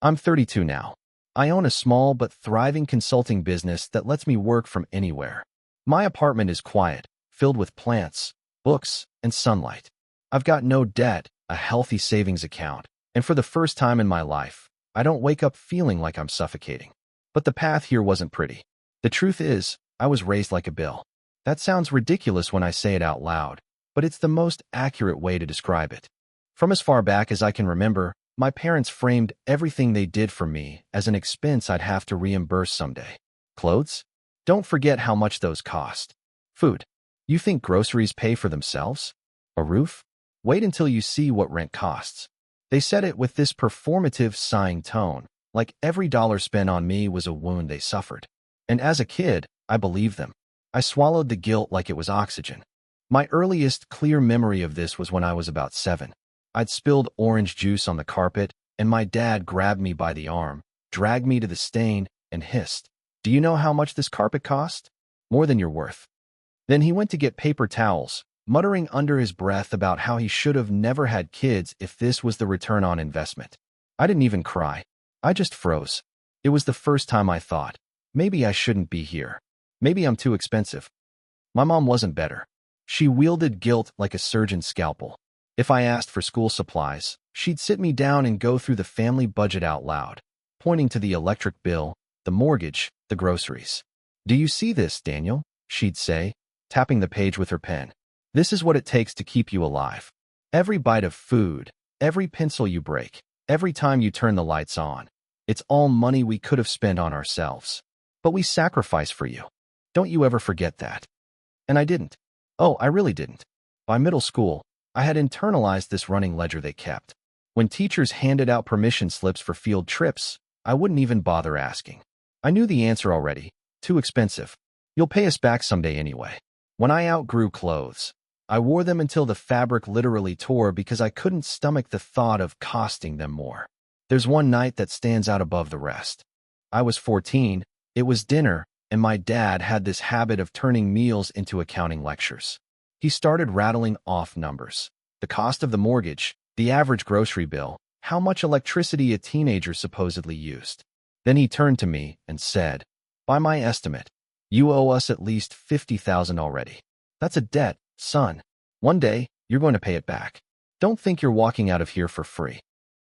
I'm 32 now. I own a small but thriving consulting business that lets me work from anywhere. My apartment is quiet, filled with plants, books, and sunlight. I've got no debt, a healthy savings account, and for the first time in my life, I don't wake up feeling like I'm suffocating. But the path here wasn't pretty. The truth is, I was raised like a bill. That sounds ridiculous when I say it out loud, but it's the most accurate way to describe it. From as far back as I can remember, my parents framed everything they did for me as an expense I'd have to reimburse someday. Clothes? Don't forget how much those cost. Food? You think groceries pay for themselves? A roof? Wait until you see what rent costs. They said it with this performative, sighing tone, like every dollar spent on me was a wound they suffered. And as a kid, I believed them. I swallowed the guilt like it was oxygen. My earliest clear memory of this was when I was about 7. I'd spilled orange juice on the carpet, and my dad grabbed me by the arm, dragged me to the stain, and hissed, "Do you know how much this carpet cost? More than you're worth." Then he went to get paper towels, muttering under his breath about how he should have never had kids if this was the return on investment. I didn't even cry. I just froze. It was the first time I thought, maybe I shouldn't be here. Maybe I'm too expensive. My mom wasn't better. She wielded guilt like a surgeon's scalpel. If I asked for school supplies, she'd sit me down and go through the family budget out loud, pointing to the electric bill, the mortgage, the groceries. "Do you see this, Daniel?" she'd say, tapping the page with her pen. "This is what it takes to keep you alive. Every bite of food, every pencil you break, every time you turn the lights on. It's all money we could have spent on ourselves. But we sacrifice for you. Don't you ever forget that." And I didn't. Oh, I really didn't. By middle school, I had internalized this running ledger they kept. When teachers handed out permission slips for field trips, I wouldn't even bother asking. I knew the answer already. Too expensive. You'll pay us back someday anyway. When I outgrew clothes, I wore them until the fabric literally tore because I couldn't stomach the thought of costing them more. There's one night that stands out above the rest. I was 14, it was dinner, and my dad had this habit of turning meals into accounting lectures. He started rattling off numbers. The cost of the mortgage, the average grocery bill, how much electricity a teenager supposedly used. Then he turned to me and said, "By my estimate, you owe us at least $50,000 already. That's a debt, son. One day, you're going to pay it back. Don't think you're walking out of here for free."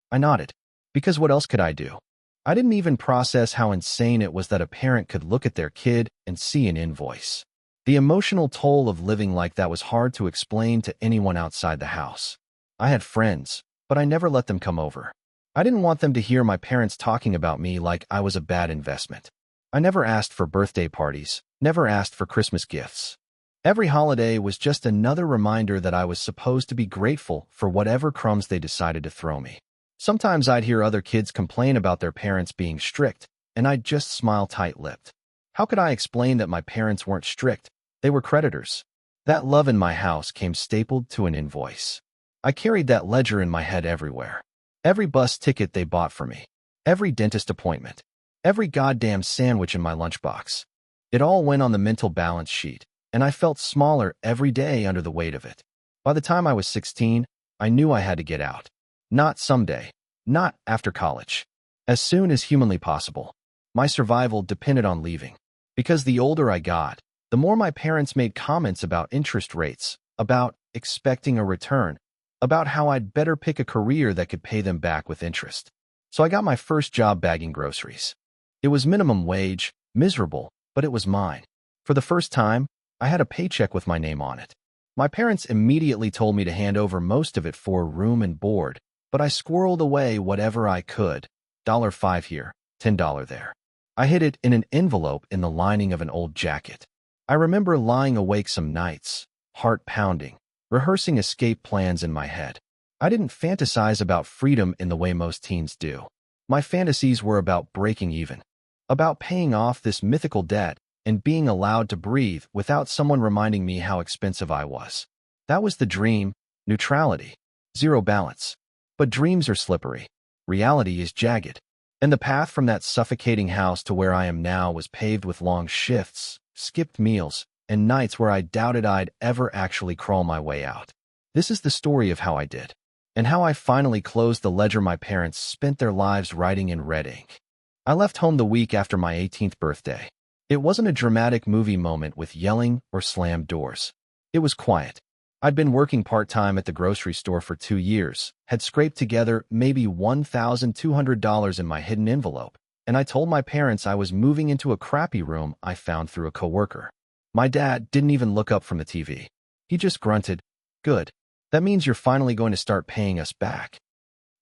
I nodded. Because what else could I do? I didn't even process how insane it was that a parent could look at their kid and see an invoice. The emotional toll of living like that was hard to explain to anyone outside the house. I had friends, but I never let them come over. I didn't want them to hear my parents talking about me like I was a bad investment. I never asked for birthday parties, never asked for Christmas gifts. Every holiday was just another reminder that I was supposed to be grateful for whatever crumbs they decided to throw me. Sometimes I'd hear other kids complain about their parents being strict, and I'd just smile tight-lipped. How could I explain that my parents weren't strict? They were creditors. That love in my house came stapled to an invoice. I carried that ledger in my head everywhere. Every bus ticket they bought for me. Every dentist appointment. Every goddamn sandwich in my lunchbox. It all went on the mental balance sheet, and I felt smaller every day under the weight of it. By the time I was 16, I knew I had to get out. Not someday. Not after college. As soon as humanly possible. My survival depended on leaving. Because the older I got, the more my parents made comments about interest rates, about expecting a return, about how I'd better pick a career that could pay them back with interest. So I got my first job bagging groceries. It was minimum wage, miserable, but it was mine. For the first time, I had a paycheck with my name on it. My parents immediately told me to hand over most of it for room and board, but I squirreled away whatever I could. $5 here, $10 there. I hid it in an envelope in the lining of an old jacket. I remember lying awake some nights, heart pounding, rehearsing escape plans in my head. I didn't fantasize about freedom in the way most teens do. My fantasies were about breaking even, about paying off this mythical debt and being allowed to breathe without someone reminding me how expensive I was. That was the dream, neutrality, zero balance. But dreams are slippery. Reality is jagged. And the path from that suffocating house to where I am now was paved with long shifts, skipped meals, and nights where I doubted I'd ever actually crawl my way out. This is the story of how I did. and how I finally closed the ledger my parents spent their lives writing in red ink. I left home the week after my 18th birthday. It wasn't a dramatic movie moment with yelling or slammed doors. It was quiet. I'd been working part-time at the grocery store for 2 years, had scraped together maybe $1,200 in my hidden envelope, and I told my parents I was moving into a crappy room I found through a coworker. My dad didn't even look up from the TV. He just grunted, "Good. That means you're finally going to start paying us back."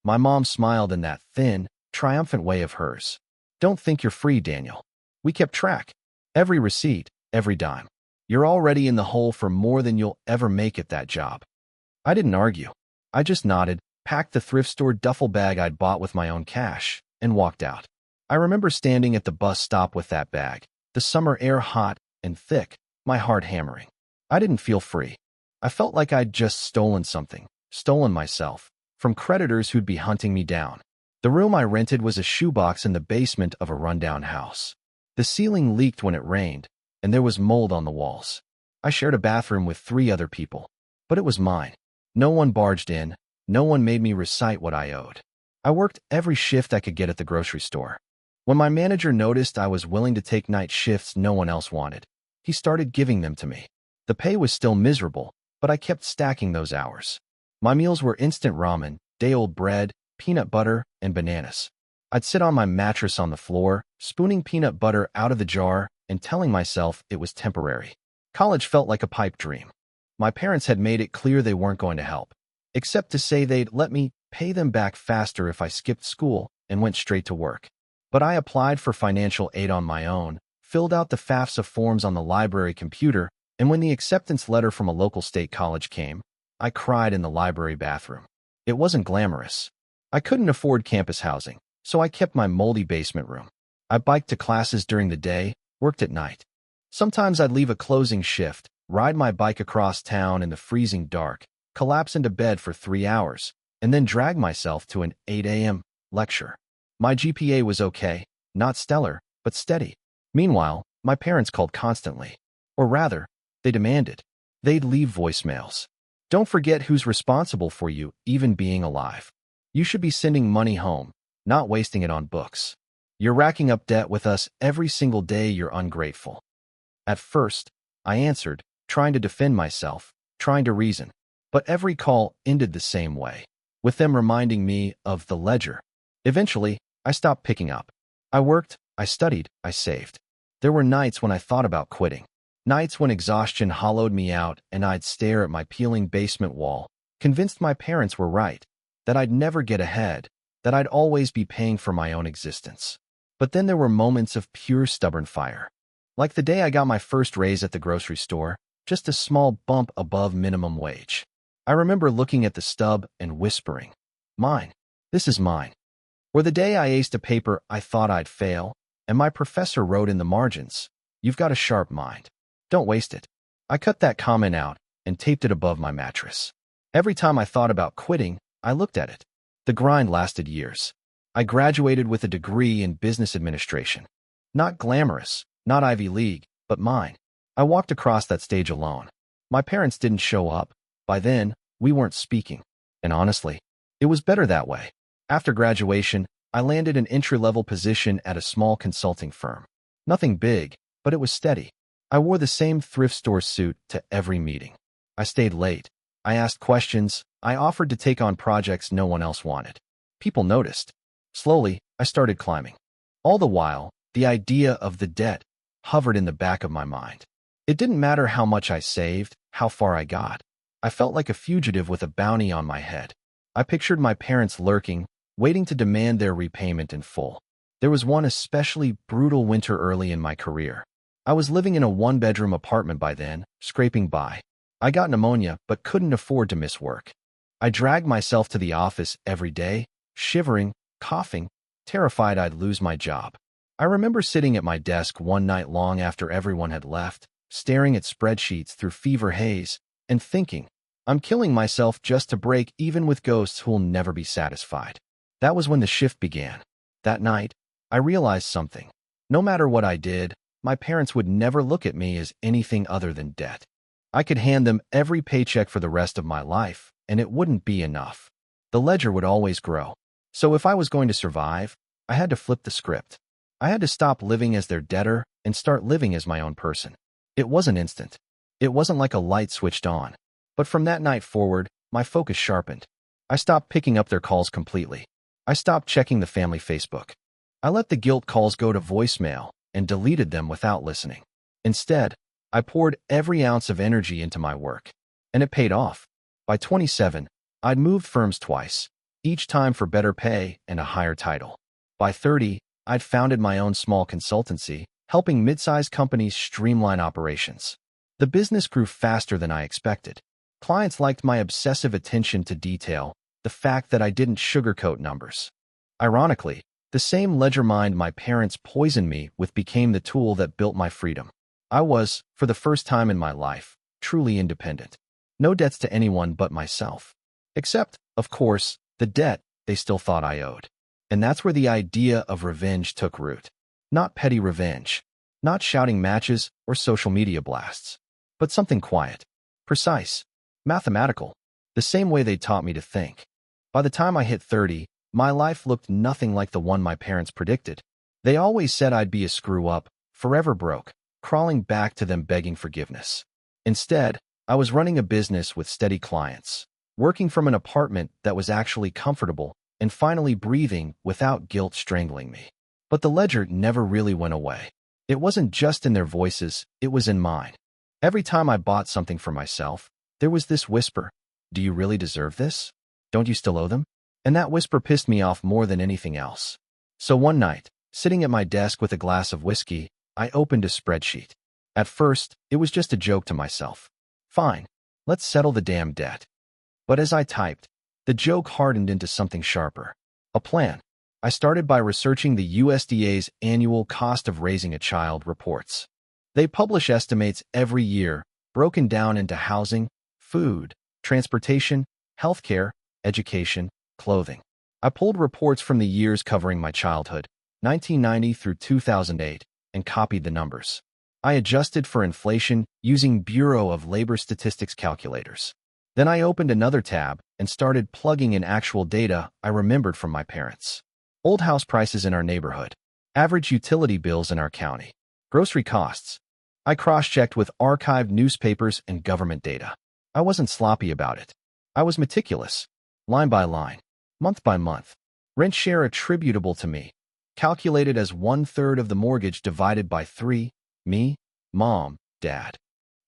My mom smiled in that thin, triumphant way of hers. "Don't think you're free, Daniel. We kept track. Every receipt, every dime. You're already in the hole for more than you'll ever make at that job." I didn't argue. I just nodded, packed the thrift store duffel bag I'd bought with my own cash, and walked out. I remember standing at the bus stop with that bag, the summer air hot and thick, my heart hammering. I didn't feel free. I felt like I'd just stolen something, stolen myself, from creditors who'd be hunting me down. The room I rented was a shoebox in the basement of a rundown house. The ceiling leaked when it rained, and there was mold on the walls. I shared a bathroom with 3 other people, but it was mine. No one barged in, no one made me recite what I owed. I worked every shift I could get at the grocery store. When my manager noticed I was willing to take night shifts no one else wanted, he started giving them to me. The pay was still miserable, but I kept stacking those hours. My meals were instant ramen, day-old bread, peanut butter, and bananas. I'd sit on my mattress on the floor, spooning peanut butter out of the jar and telling myself it was temporary. College felt like a pipe dream. My parents had made it clear they weren't going to help, except to say they'd let me pay them back faster if I skipped school and went straight to work. But I applied for financial aid on my own, filled out the FAFSA forms on the library computer, and when the acceptance letter from a local state college came, I cried in the library bathroom. It wasn't glamorous. I couldn't afford campus housing, so I kept my moldy basement room. I biked to classes during the day, worked at night. Sometimes I'd leave a closing shift, ride my bike across town in the freezing dark, collapse into bed for 3 hours, and then drag myself to an 8 a.m. lecture. My GPA was okay, not stellar, but steady. Meanwhile, my parents called constantly. Or rather, they demanded. They'd leave voicemails. "Don't forget who's responsible for you even being alive. You should be sending money home, not wasting it on books. You're racking up debt with us every single day. You're ungrateful." At first, I answered, trying to defend myself, trying to reason. But every call ended the same way, with them reminding me of the ledger. Eventually, I stopped picking up. I worked, I studied, I saved. There were nights when I thought about quitting. Nights when exhaustion hollowed me out and I'd stare at my peeling basement wall, convinced my parents were right, that I'd never get ahead, that I'd always be paying for my own existence. But then there were moments of pure stubborn fire. Like the day I got my first raise at the grocery store, just a small bump above minimum wage. I remember looking at the stub and whispering, "Mine. This is mine." Or the day I aced a paper I thought I'd fail, and my professor wrote in the margins, "You've got a sharp mind. Don't waste it." I cut that comment out and taped it above my mattress. Every time I thought about quitting, I looked at it. The grind lasted years. I graduated with a degree in business administration. Not glamorous, not Ivy League, but mine. I walked across that stage alone. My parents didn't show up. By then, we weren't speaking. And honestly, it was better that way. After graduation, I landed an entry-level position at a small consulting firm. Nothing big, but it was steady. I wore the same thrift store suit to every meeting. I stayed late. I asked questions. I offered to take on projects no one else wanted. People noticed. Slowly, I started climbing. All the while, the idea of the debt hovered in the back of my mind. It didn't matter how much I saved, how far I got. I felt like a fugitive with a bounty on my head. I pictured my parents lurking, waiting to demand their repayment in full. There was one especially brutal winter early in my career. I was living in a 1-bedroom apartment by then, scraping by. I got pneumonia but couldn't afford to miss work. I dragged myself to the office every day, shivering, coughing, terrified I'd lose my job. I remember sitting at my desk one night long after everyone had left, staring at spreadsheets through fever haze, and thinking, I'm killing myself just to break even with ghosts who'll never be satisfied. That was when the shift began. That night, I realized something. No matter what I did, my parents would never look at me as anything other than debt. I could hand them every paycheck for the rest of my life, and it wouldn't be enough. The ledger would always grow. So if I was going to survive, I had to flip the script. I had to stop living as their debtor and start living as my own person. It wasn't instant. It wasn't like a light switched on. But from that night forward, my focus sharpened. I stopped picking up their calls completely. I stopped checking the family Facebook. I let the guilt calls go to voicemail and deleted them without listening. Instead, I poured every ounce of energy into my work. And it paid off. By 27, I'd moved firms twice, each time for better pay and a higher title. By 30, I'd founded my own small consultancy, helping mid-sized companies streamline operations. The business grew faster than I expected. Clients liked my obsessive attention to detail, the fact that I didn't sugarcoat numbers. Ironically, the same ledger mind my parents poisoned me with became the tool that built my freedom. I was, for the first time in my life, truly independent. No debts to anyone but myself. Except, of course, the debt they still thought I owed. And that's where the idea of revenge took root. Not petty revenge, not shouting matches or social media blasts, but something quiet, precise, mathematical, the same way they taught me to think. By the time I hit 30, my life looked nothing like the one my parents predicted. They always said I'd be a screw-up, forever broke, crawling back to them begging forgiveness. Instead, I was running a business with steady clients, working from an apartment that was actually comfortable, and finally breathing without guilt strangling me. But the ledger never really went away. It wasn't just in their voices, it was in mine. Every time I bought something for myself, there was this whisper, "Do you really deserve this? Don't you still owe them?" And that whisper pissed me off more than anything else. So one night, sitting at my desk with a glass of whiskey, I opened a spreadsheet. At first, it was just a joke to myself. Fine, let's settle the damn debt. But as I typed, the joke hardened into something sharper. A plan. I started by researching the USDA's annual cost of raising a child reports. They publish estimates every year, broken down into housing, food, transportation, healthcare, education, clothing. I pulled reports from the years covering my childhood, 1990 through 2008, and copied the numbers. I adjusted for inflation using Bureau of Labor Statistics calculators. Then I opened another tab and started plugging in actual data I remembered from my parents. Old house prices in our neighborhood, average utility bills in our county, grocery costs. I cross-checked with archived newspapers and government data. I wasn't sloppy about it. I was meticulous, line by line, month by month. Rent share attributable to me, calculated as 1/3 of the mortgage divided by 3, me, mom, dad.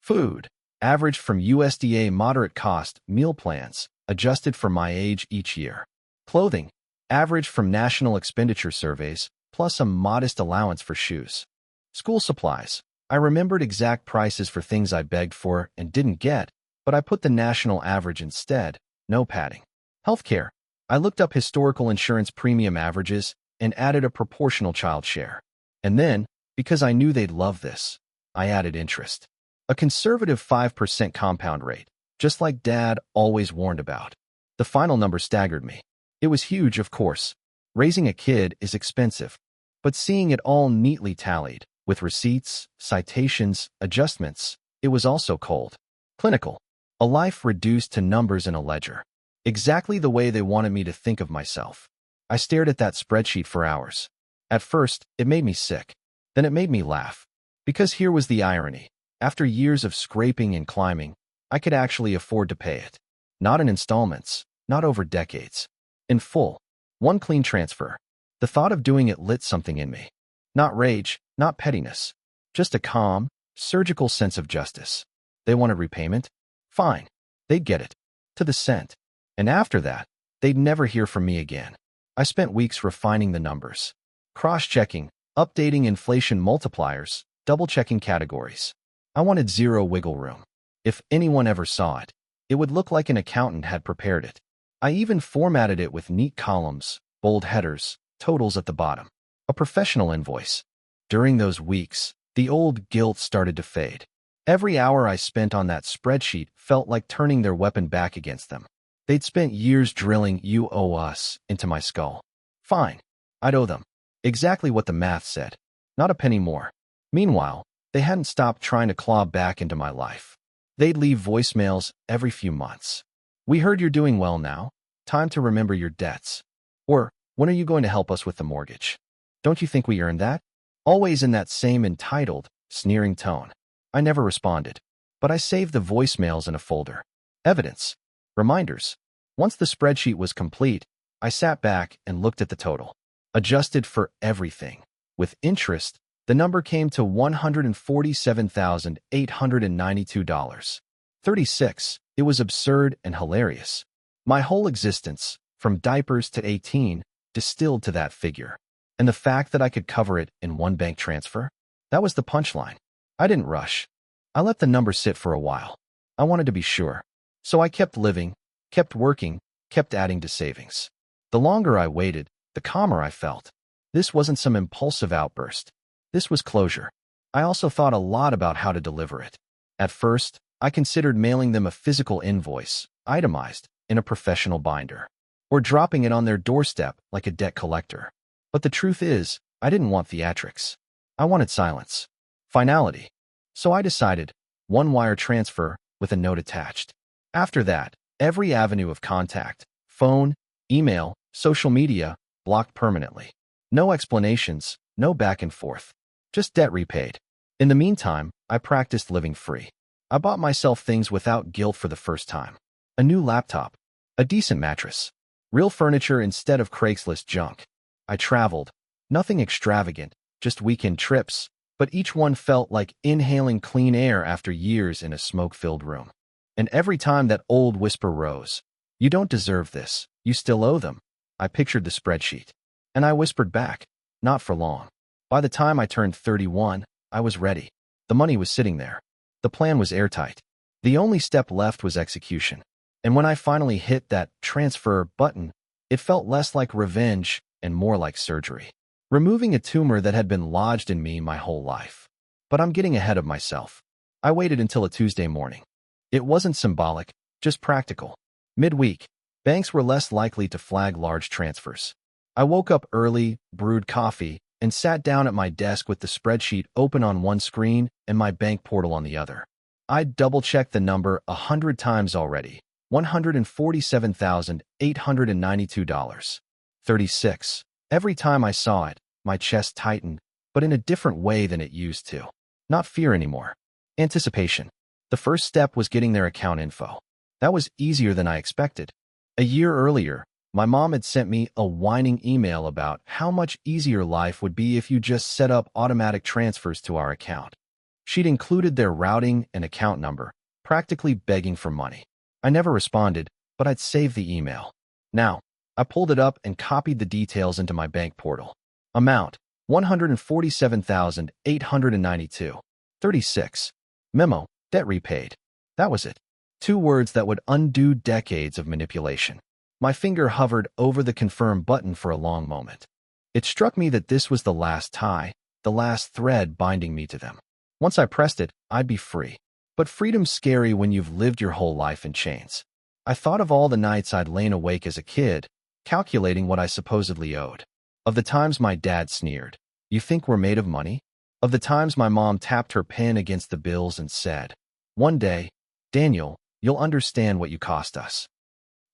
Food, averaged from USDA moderate cost meal plans, adjusted for my age each year. Clothing, averaged from national expenditure surveys, plus a modest allowance for shoes. School supplies, I remembered exact prices for things I begged for and didn't get, but I put the national average instead, no padding. Healthcare, I looked up historical insurance premium averages and added a proportional child share. And then, because I knew they'd love this, I added interest. A conservative 5% compound rate, just like Dad always warned about. The final number staggered me. It was huge, of course. Raising a kid is expensive. But seeing it all neatly tallied, with receipts, citations, adjustments, it was also cold. Clinical. A life reduced to numbers in a ledger. Exactly the way they wanted me to think of myself. I stared at that spreadsheet for hours. At first, it made me sick. Then it made me laugh. Because here was the irony. After years of scraping and climbing, I could actually afford to pay it. Not in installments, not over decades. In full. One clean transfer. The thought of doing it lit something in me. Not rage, not pettiness. Just a calm, surgical sense of justice. They wanted repayment? Fine. They'd get it. To the cent. And after that, they'd never hear from me again. I spent weeks refining the numbers. Cross-checking, updating inflation multipliers, double-checking categories. I wanted zero wiggle room. If anyone ever saw it, it would look like an accountant had prepared it. I even formatted it with neat columns, bold headers, totals at the bottom. A professional invoice. During those weeks, the old guilt started to fade. Every hour I spent on that spreadsheet felt like turning their weapon back against them. They'd spent years drilling "you owe us" into my skull. Fine. I'd owe them. Exactly what the math said. Not a penny more. Meanwhile, they hadn't stopped trying to claw back into my life. They'd leave voicemails every few months. "We heard you're doing well now. Time to remember your debts. Or, when are you going to help us with the mortgage? Don't you think we earned that? Always in that same entitled, sneering tone. I never responded, but I saved the voicemails in a folder. Evidence. Reminders. Once the spreadsheet was complete, I sat back and looked at the total. Adjusted for everything. With interest, the number came to $147,892.36. It was absurd and hilarious. My whole existence, from diapers to 18, distilled to that figure. And the fact that I could cover it in one bank transfer? That was the punchline. I didn't rush. I let the number sit for a while. I wanted to be sure. So I kept living, kept working, kept adding to savings. The longer I waited, the calmer I felt. This wasn't some impulsive outburst. This was closure. I also thought a lot about how to deliver it. At first, I considered mailing them a physical invoice, itemized, in a professional binder, or dropping it on their doorstep like a debt collector. But the truth is, I didn't want theatrics. I wanted silence. Finality. So I decided, one wire transfer with a note attached. After that, every avenue of contact, phone, email, social media, blocked permanently. No explanations, no back and forth. Just debt repaid. In the meantime, I practiced living free. I bought myself things without guilt for the first time. A new laptop. A decent mattress. Real furniture instead of Craigslist junk. I traveled. Nothing extravagant, just weekend trips, but each one felt like inhaling clean air after years in a smoke-filled room. And every time that old whisper rose, "You don't deserve this. You still owe them." I pictured the spreadsheet. And I whispered back, "Not for long." By the time I turned 31, I was ready. The money was sitting there. The plan was airtight. The only step left was execution. And when I finally hit that transfer button, it felt less like revenge and more like surgery. Removing a tumor that had been lodged in me my whole life. But I'm getting ahead of myself. I waited until a Tuesday morning. It wasn't symbolic, just practical. Midweek, banks were less likely to flag large transfers. I woke up early, brewed coffee, and sat down at my desk with the spreadsheet open on one screen and my bank portal on the other. I'd double-checked the number 100 times already. $147,892.36. Every time I saw it, my chest tightened, but in a different way than it used to. Not fear anymore. Anticipation. The first step was getting their account info. That was easier than I expected. A year earlier, my mom had sent me a whining email about how much easier life would be if you just set up automatic transfers to our account. She'd included their routing and account number, practically begging for money. I never responded, but I'd saved the email. Now, I pulled it up and copied the details into my bank portal. Amount, $147,892.36. Memo, debt repaid. That was it. 2 words that would undo decades of manipulation. My finger hovered over the confirm button for a long moment. It struck me that this was the last tie, the last thread binding me to them. Once I pressed it, I'd be free. But freedom's scary when you've lived your whole life in chains. I thought of all the nights I'd lain awake as a kid, calculating what I supposedly owed. Of the times my dad sneered, "You think we're made of money?" Of the times my mom tapped her pen against the bills and said, "One day, Daniel, you'll understand what you cost us."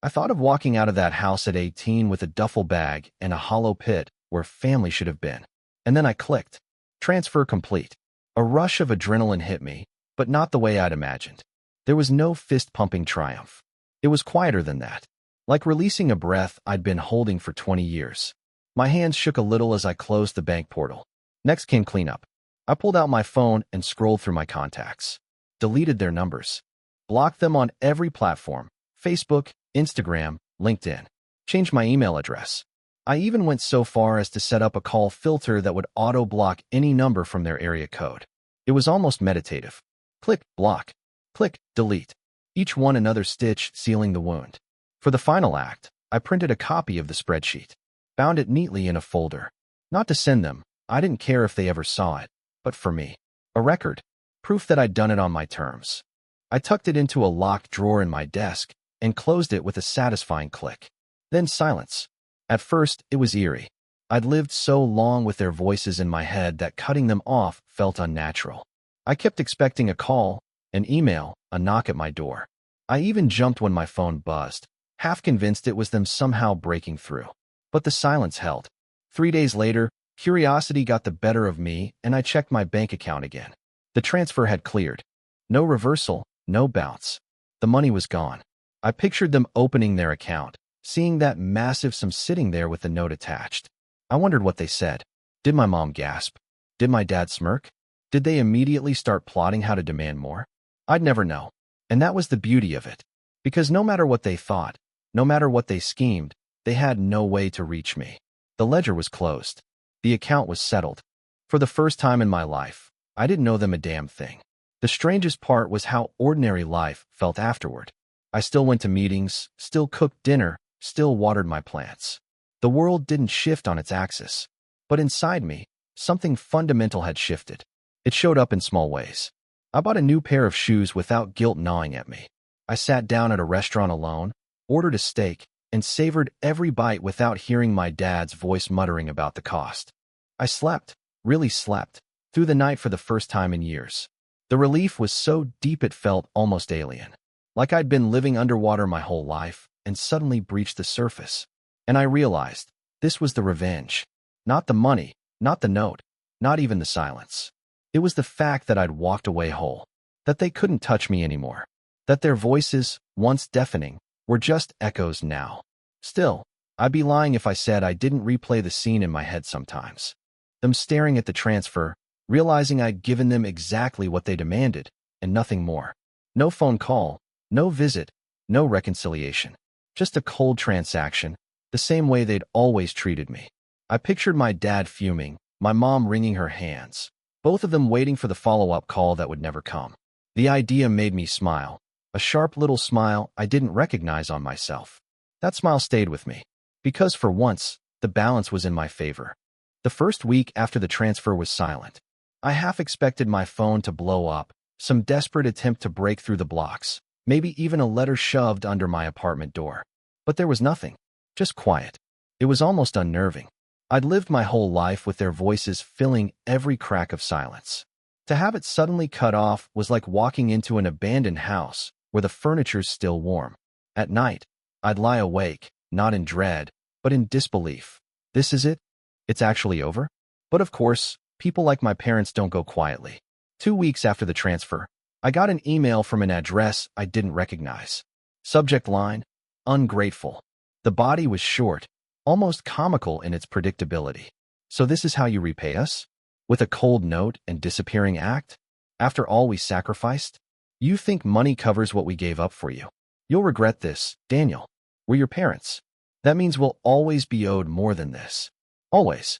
I thought of walking out of that house at 18 with a duffel bag and a hollow pit where family should have been. And then I clicked. Transfer complete. A rush of adrenaline hit me, but not the way I'd imagined. There was no fist-pumping triumph. It was quieter than that, like releasing a breath I'd been holding for 20 years. My hands shook a little as I closed the bank portal. Next came cleanup. I pulled out my phone and scrolled through my contacts. Deleted their numbers. Blocked them on every platform: Facebook, Instagram, LinkedIn. Changed my email address. I even went so far as to set up a call filter that would auto-block any number from their area code. It was almost meditative. Click, block. Click, delete. Each one another stitch sealing the wound. For the final act, I printed a copy of the spreadsheet. Bound it neatly in a folder. Not to send them. I didn't care if they ever saw it. But for me. A record. Proof that I'd done it on my terms. I tucked it into a locked drawer in my desk and closed it with a satisfying click. Then silence. At first, it was eerie. I'd lived so long with their voices in my head that cutting them off felt unnatural. I kept expecting a call, an email, a knock at my door. I even jumped when my phone buzzed. half convinced it was them somehow breaking through. But the silence held. 3 days later, curiosity got the better of me and I checked my bank account again. The transfer had cleared. No reversal, no bounce. The money was gone. I pictured them opening their account, seeing that massive sum sitting there with the note attached. I wondered what they said. Did my mom gasp? Did my dad smirk? Did they immediately start plotting how to demand more? I'd never know. And that was the beauty of it. Because no matter what they thought, no matter what they schemed, they had no way to reach me. The ledger was closed. The account was settled. For the first time in my life, I didn't know them a damn thing. The strangest part was how ordinary life felt afterward. I still went to meetings, still cooked dinner, still watered my plants. The world didn't shift on its axis. But inside me, something fundamental had shifted. It showed up in small ways. I bought a new pair of shoes without guilt gnawing at me. I sat down at a restaurant alone, ordered a steak, and savored every bite without hearing my dad's voice muttering about the cost. I slept, really slept, through the night for the first time in years. The relief was so deep it felt almost alien. Like I'd been living underwater my whole life and suddenly breached the surface. And I realized this was the revenge. Not the money, not the note, not even the silence. It was the fact that I'd walked away whole, that they couldn't touch me anymore, that their voices, once deafening, were just echoes now. Still, I'd be lying if I said I didn't replay the scene in my head sometimes. Them staring at the transfer, realizing I'd given them exactly what they demanded, and nothing more. No phone call, no visit, no reconciliation. Just a cold transaction, the same way they'd always treated me. I pictured my dad fuming, my mom wringing her hands, both of them waiting for the follow-up call that would never come. The idea made me smile, a sharp little smile I didn't recognize on myself. That smile stayed with me, because for once, the balance was in my favor. The first week after the transfer was silent. I half expected my phone to blow up, some desperate attempt to break through the blocks, maybe even a letter shoved under my apartment door. But there was nothing, just quiet. It was almost unnerving. I'd lived my whole life with their voices filling every crack of silence. To have it suddenly cut off was like walking into an abandoned house where the furniture's still warm. At night, I'd lie awake, not in dread, but in disbelief. This is it? It's actually over? But of course, people like my parents don't go quietly. 2 weeks after the transfer, I got an email from an address I didn't recognize. Subject line, ungrateful. The body was short, almost comical in its predictability. So this is how you repay us? With a cold note and disappearing act? After all we sacrificed? You think money covers what we gave up for you? You'll regret this, Daniel. We're your parents. That means we'll always be owed more than this. Always.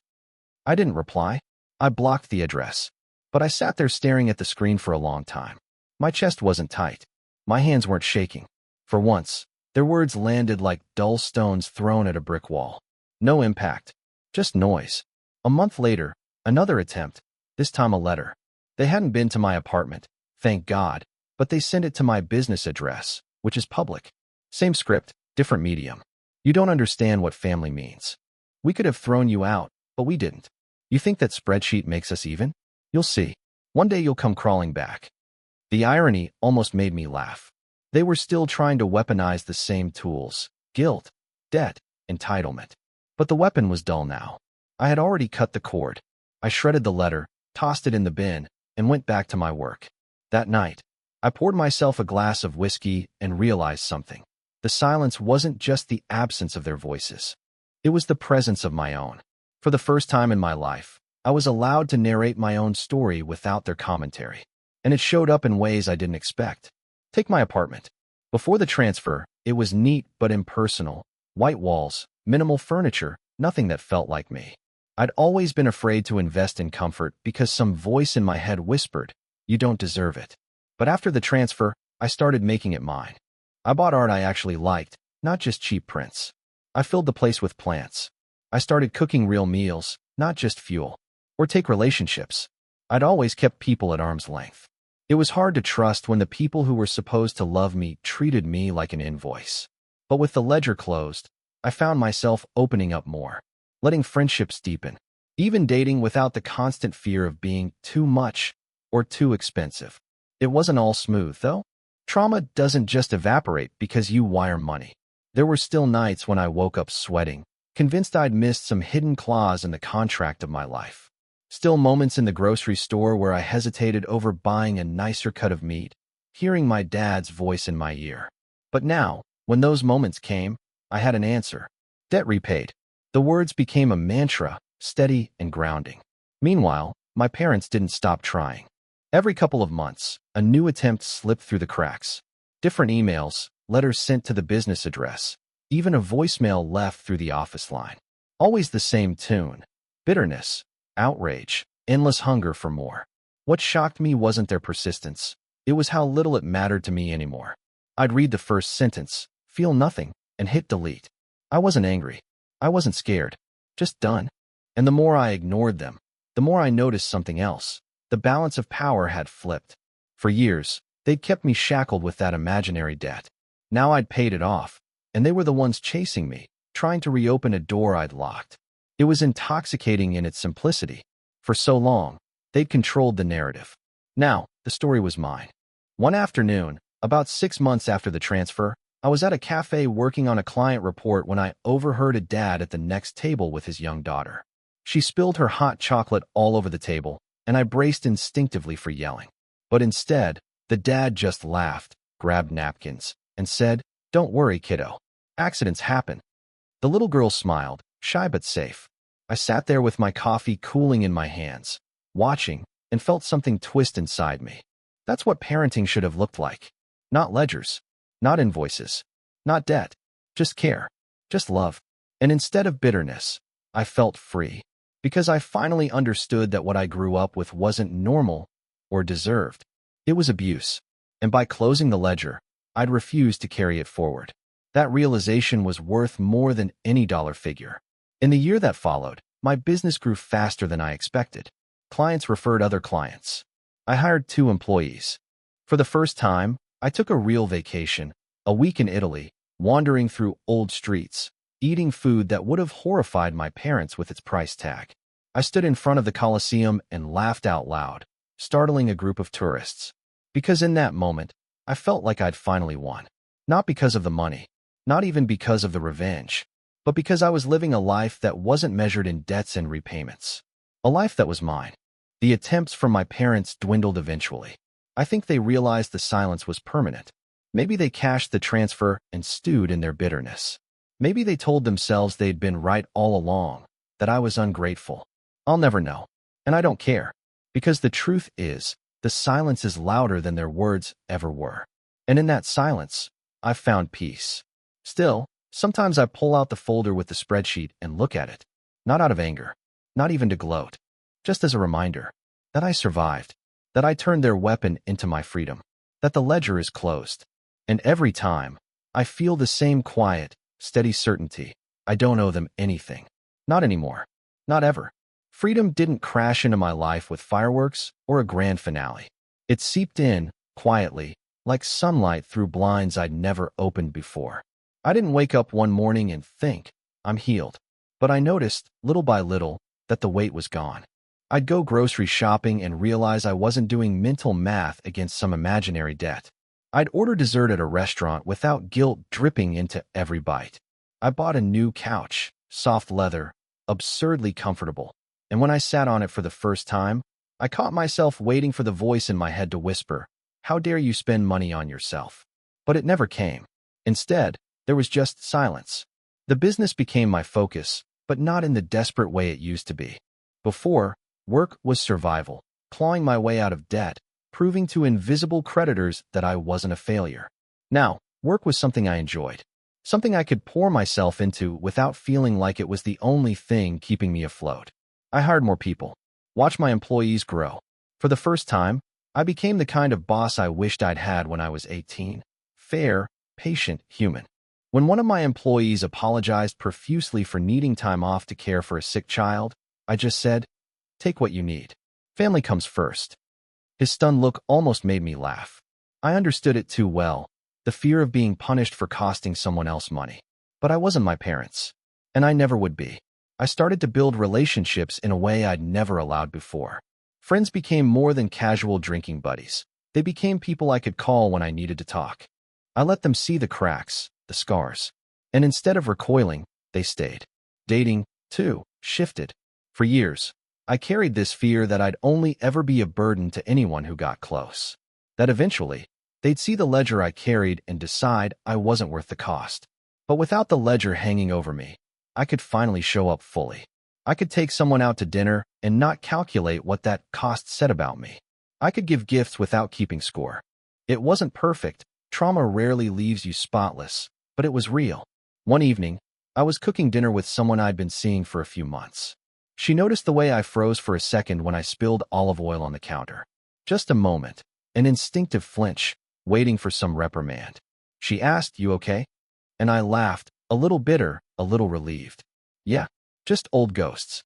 I didn't reply. I blocked the address. But I sat there staring at the screen for a long time. My chest wasn't tight. My hands weren't shaking. For once, their words landed like dull stones thrown at a brick wall. No impact. Just noise. A month later, another attempt, this time a letter. They hadn't been to my apartment, thank God, but they sent it to my business address, which is public. Same script, different medium. You don't understand what family means. We could have thrown you out, but we didn't. You think that spreadsheet makes us even? You'll see. One day you'll come crawling back. The irony almost made me laugh. They were still trying to weaponize the same tools: guilt, debt, entitlement. But the weapon was dull now. I had already cut the cord. I shredded the letter, tossed it in the bin, and went back to my work. That night, I poured myself a glass of whiskey and realized something. The silence wasn't just the absence of their voices. It was the presence of my own. For the first time in my life, I was allowed to narrate my own story without their commentary. And it showed up in ways I didn't expect. Take my apartment. Before the transfer, it was neat but impersonal. White walls, minimal furniture, nothing that felt like me. I'd always been afraid to invest in comfort because some voice in my head whispered, "You don't deserve it." But after the transfer, I started making it mine. I bought art I actually liked, not just cheap prints. I filled the place with plants. I started cooking real meals, not just fuel. Or take relationships. I'd always kept people at arm's length. It was hard to trust when the people who were supposed to love me treated me like an invoice. But with the ledger closed, I found myself opening up more, letting friendships deepen, even dating without the constant fear of being too much or too expensive. It wasn't all smooth, though. Trauma doesn't just evaporate because you wire money. There were still nights when I woke up sweating, convinced I'd missed some hidden clause in the contract of my life. Still moments in the grocery store where I hesitated over buying a nicer cut of meat, hearing my dad's voice in my ear. But now, when those moments came, I had an answer. Debt repaid. The words became a mantra, steady and grounding. Meanwhile, my parents didn't stop trying. Every couple of months, a new attempt slipped through the cracks. Different emails, letters sent to the business address, even a voicemail left through the office line. Always the same tune. Bitterness, outrage, endless hunger for more. What shocked me wasn't their persistence. It was how little it mattered to me anymore. I'd read the first sentence, feel nothing, and hit delete. I wasn't angry. I wasn't scared. Just done. And the more I ignored them, the more I noticed something else. The balance of power had flipped. For years, they'd kept me shackled with that imaginary debt. Now I'd paid it off, and they were the ones chasing me, trying to reopen a door I'd locked. It was intoxicating in its simplicity. For so long, they'd controlled the narrative. Now, the story was mine. One afternoon, about 6 months after the transfer, I was at a cafe working on a client report when I overheard a dad at the next table with his young daughter. She spilled her hot chocolate all over the table, and I braced instinctively for yelling. But instead, the dad just laughed, grabbed napkins, and said, "Don't worry, kiddo. Accidents happen." The little girl smiled, shy but safe. I sat there with my coffee cooling in my hands, watching, and felt something twist inside me. That's what parenting should have looked like. Not ledgers, not invoices, not debt, just care, just love. And instead of bitterness, I felt free, because I finally understood that what I grew up with wasn't normal or deserved. It was abuse. And by closing the ledger, I'd refused to carry it forward. That realization was worth more than any dollar figure. In the year that followed, my business grew faster than I expected. Clients referred other clients. I hired 2 employees. For the first time, I took a real vacation, a week in Italy, wandering through old streets, eating food that would have horrified my parents with its price tag. I stood in front of the Colosseum and laughed out loud, startling a group of tourists. Because in that moment, I felt like I'd finally won. Not because of the money, not even because of the revenge, but because I was living a life that wasn't measured in debts and repayments. A life that was mine. The attempts from my parents dwindled eventually. I think they realized the silence was permanent. Maybe they cashed the transfer and stewed in their bitterness. Maybe they told themselves they'd been right all along, that I was ungrateful. I'll never know. And I don't care. Because the truth is, the silence is louder than their words ever were. And in that silence, I've found peace. Still, sometimes I pull out the folder with the spreadsheet and look at it. Not out of anger. Not even to gloat. Just as a reminder that I survived. That I turned their weapon into my freedom. That the ledger is closed. And every time, I feel the same quiet, steady certainty. I don't owe them anything. Not anymore. Not ever. Freedom didn't crash into my life with fireworks or a grand finale. It seeped in, quietly, like sunlight through blinds I'd never opened before. I didn't wake up one morning and think, I'm healed. But I noticed, little by little, that the weight was gone. I'd go grocery shopping and realize I wasn't doing mental math against some imaginary debt. I'd order dessert at a restaurant without guilt dripping into every bite. I bought a new couch, soft leather, absurdly comfortable. And when I sat on it for the first time, I caught myself waiting for the voice in my head to whisper, "How dare you spend money on yourself?" But it never came. Instead, there was just silence. The business became my focus, but not in the desperate way it used to be. Before, work was survival, clawing my way out of debt, proving to invisible creditors that I wasn't a failure. Now, work was something I enjoyed. Something I could pour myself into without feeling like it was the only thing keeping me afloat. I hired more people, watched my employees grow. For the first time, I became the kind of boss I wished I'd had when I was 18. Fair, patient, human. When one of my employees apologized profusely for needing time off to care for a sick child, I just said, "Take what you need. Family comes first." His stunned look almost made me laugh. I understood it too well, the fear of being punished for costing someone else money. But I wasn't my parents, and I never would be. I started to build relationships in a way I'd never allowed before. Friends became more than casual drinking buddies. They became people I could call when I needed to talk. I let them see the cracks, the scars. And instead of recoiling, they stayed. Dating, too, shifted. For years, I carried this fear that I'd only ever be a burden to anyone who got close. That eventually, they'd see the ledger I carried and decide I wasn't worth the cost. But without the ledger hanging over me, I could finally show up fully. I could take someone out to dinner and not calculate what that cost said about me. I could give gifts without keeping score. It wasn't perfect. Trauma rarely leaves you spotless, but it was real. One evening, I was cooking dinner with someone I'd been seeing for a few months. She noticed the way I froze for a second when I spilled olive oil on the counter. Just a moment, an instinctive flinch, waiting for some reprimand. She asked, "You okay?" And I laughed, a little bitter, a little relieved. Yeah, just old ghosts.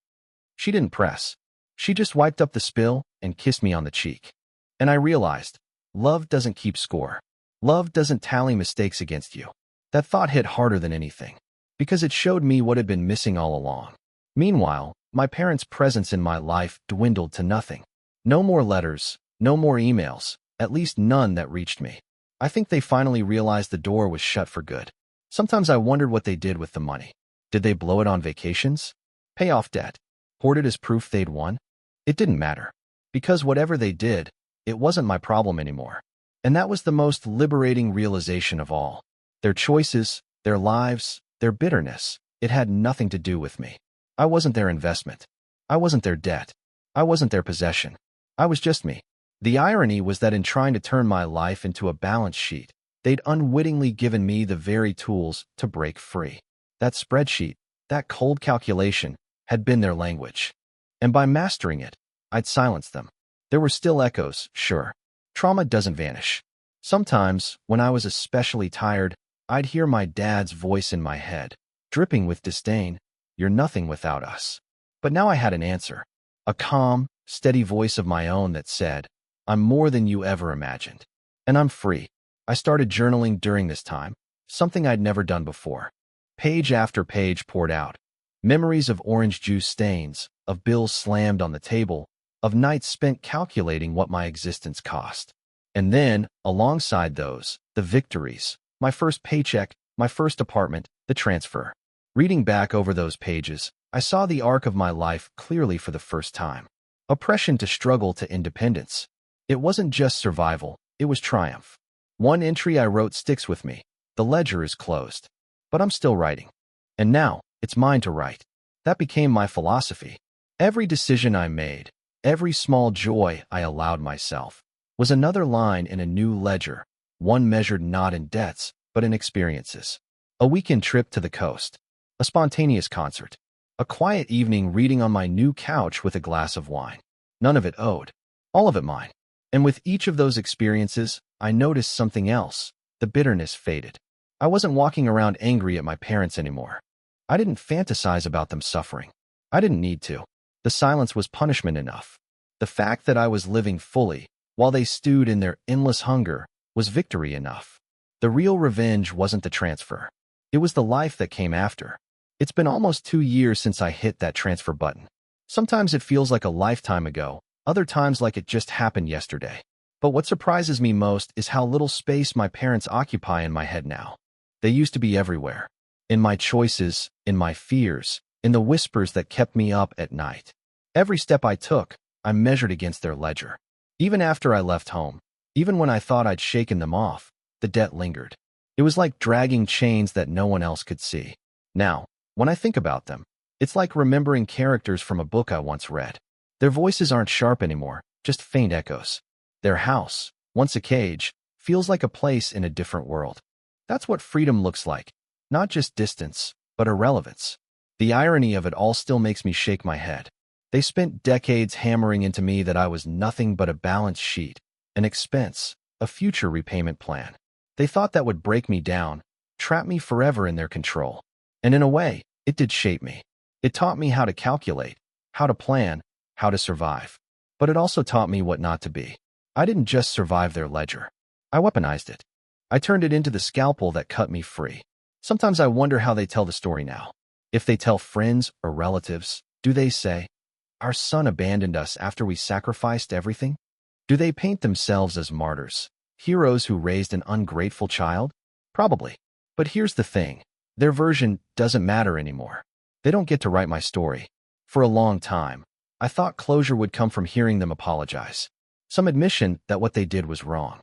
She didn't press. She just wiped up the spill and kissed me on the cheek. And I realized, love doesn't keep score. Love doesn't tally mistakes against you. That thought hit harder than anything, because it showed me what had been missing all along. Meanwhile, my parents' presence in my life dwindled to nothing. No more letters, no more emails, at least none that reached me. I think they finally realized the door was shut for good. Sometimes I wondered what they did with the money. Did they blow it on vacations? Pay off debt? Hoard it as proof they'd won? It didn't matter. Because whatever they did, it wasn't my problem anymore. And that was the most liberating realization of all. Their choices, their lives, their bitterness, it had nothing to do with me. I wasn't their investment. I wasn't their debt. I wasn't their possession. I was just me. The irony was that in trying to turn my life into a balance sheet, they'd unwittingly given me the very tools to break free. That spreadsheet, that cold calculation, had been their language. And by mastering it, I'd silenced them. There were still echoes, sure. Trauma doesn't vanish. Sometimes, when I was especially tired, I'd hear my dad's voice in my head, dripping with disdain. "You're nothing without us." But now I had an answer. A calm, steady voice of my own that said, "I'm more than you ever imagined. And I'm free." I started journaling during this time, something I'd never done before. Page after page poured out. Memories of orange juice stains, of bills slammed on the table, of nights spent calculating what my existence cost. And then, alongside those, the victories. My first paycheck, my first apartment, the transfer. Reading back over those pages, I saw the arc of my life clearly for the first time. Oppression to struggle to independence. It wasn't just survival, it was triumph. One entry I wrote sticks with me. The ledger is closed. But I'm still writing. And now, it's mine to write. That became my philosophy. Every decision I made, every small joy I allowed myself, was another line in a new ledger, one measured not in debts, but in experiences. A weekend trip to the coast. A spontaneous concert. A quiet evening reading on my new couch with a glass of wine. None of it owed. All of it mine. And with each of those experiences, I noticed something else. The bitterness faded. I wasn't walking around angry at my parents anymore. I didn't fantasize about them suffering. I didn't need to. The silence was punishment enough. The fact that I was living fully, while they stewed in their endless hunger, was victory enough. The real revenge wasn't the transfer. It was the life that came after. It's been almost 2 years since I hit that transfer button. Sometimes it feels like a lifetime ago, other times like it just happened yesterday. But what surprises me most is how little space my parents occupy in my head now. They used to be everywhere. In my choices, in my fears, in the whispers that kept me up at night. Every step I took, I measured against their ledger. Even after I left home, even when I thought I'd shaken them off, the debt lingered. It was like dragging chains that no one else could see. Now, when I think about them, it's like remembering characters from a book I once read. Their voices aren't sharp anymore, just faint echoes. Their house, once a cage, feels like a place in a different world. That's what freedom looks like. Not just distance, but irrelevance. The irony of it all still makes me shake my head. They spent decades hammering into me that I was nothing but a balance sheet, an expense, a future repayment plan. They thought that would break me down, trap me forever in their control. And in a way, it did shape me. It taught me how to calculate, how to plan, how to survive. But it also taught me what not to be. I didn't just survive their ledger. I weaponized it. I turned it into the scalpel that cut me free. Sometimes I wonder how they tell the story now. If they tell friends or relatives, do they say, "Our son abandoned us after we sacrificed everything"? Do they paint themselves as martyrs, heroes who raised an ungrateful child? Probably. But here's the thing. Their version doesn't matter anymore. They don't get to write my story. For a long time, I thought closure would come from hearing them apologize. Some admission that what they did was wrong.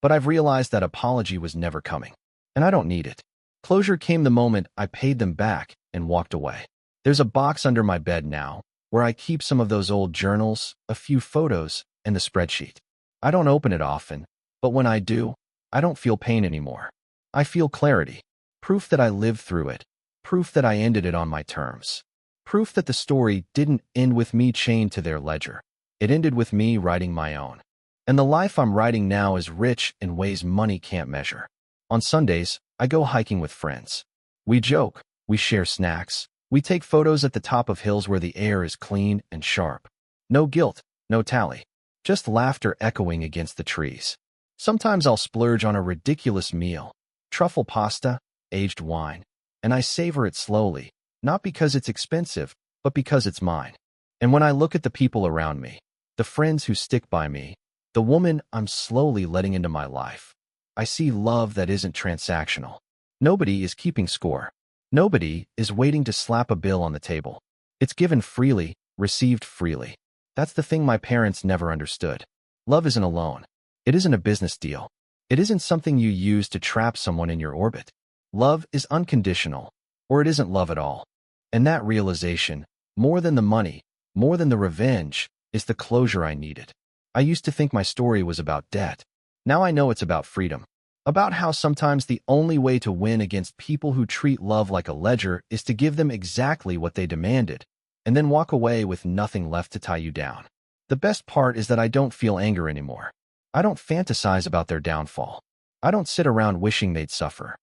But I've realized that apology was never coming. And I don't need it. Closure came the moment I paid them back and walked away. There's a box under my bed now where I keep some of those old journals, a few photos, and the spreadsheet. I don't open it often, but when I do, I don't feel pain anymore. I feel clarity. Proof that I lived through it. Proof that I ended it on my terms. Proof that the story didn't end with me chained to their ledger. It ended with me writing my own. And the life I'm writing now is rich in ways money can't measure. On Sundays, I go hiking with friends. We joke, we share snacks, we take photos at the top of hills where the air is clean and sharp. No guilt, no tally. Just laughter echoing against the trees. Sometimes I'll splurge on a ridiculous meal. Truffle pasta, aged wine. And I savor it slowly, not because it's expensive, but because it's mine. And when I look at the people around me, the friends who stick by me, the woman I'm slowly letting into my life, I see love that isn't transactional. Nobody is keeping score. Nobody is waiting to slap a bill on the table. It's given freely, received freely. That's the thing my parents never understood. Love isn't a loan. It isn't a business deal. It isn't something you use to trap someone in your orbit. Love is unconditional, or it isn't love at all. And that realization, more than the money, more than the revenge, is the closure I needed. I used to think my story was about debt. Now I know it's about freedom. About how sometimes the only way to win against people who treat love like a ledger is to give them exactly what they demanded, and then walk away with nothing left to tie you down. The best part is that I don't feel anger anymore. I don't fantasize about their downfall. I don't sit around wishing they'd suffer.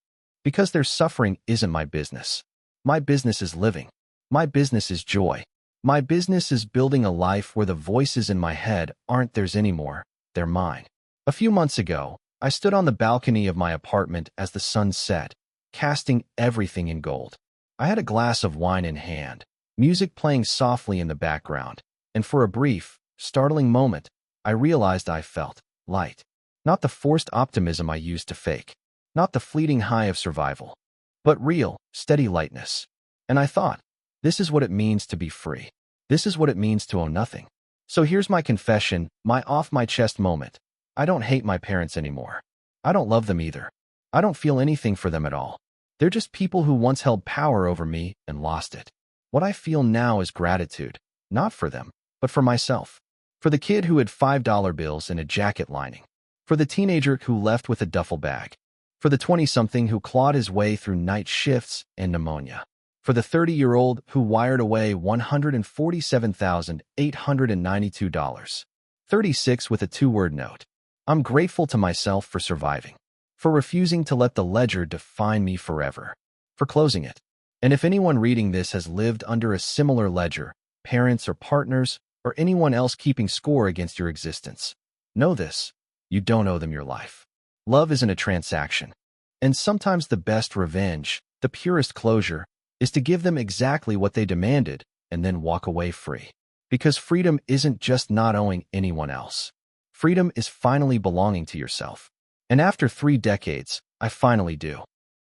Because their suffering isn't my business. My business is living. My business is joy. My business is building a life where the voices in my head aren't theirs anymore, they're mine. A few months ago, I stood on the balcony of my apartment as the sun set, casting everything in gold. I had a glass of wine in hand, music playing softly in the background, and for a brief, startling moment, I realized I felt light. Not the forced optimism I used to fake. Not the fleeting high of survival, but real, steady lightness. And I thought, this is what it means to be free. This is what it means to own nothing. So here's my confession, my off-my-chest moment. I don't hate my parents anymore. I don't love them either. I don't feel anything for them at all. They're just people who once held power over me and lost it. What I feel now is gratitude, not for them, but for myself. For the kid who had $5 bills and a jacket lining. For the teenager who left with a duffel bag. For the 20-something who clawed his way through night shifts and pneumonia. For the 30-year-old who wired away $147,892. 36 with a two-word note. I'm grateful to myself for surviving. For refusing to let the ledger define me forever. For closing it. And if anyone reading this has lived under a similar ledger, parents or partners, or anyone else keeping score against your existence, know this. You don't owe them your life. Love isn't a transaction. And sometimes the best revenge, the purest closure, is to give them exactly what they demanded and then walk away free. Because freedom isn't just not owing anyone else. Freedom is finally belonging to yourself. And after 3 decades, I finally do.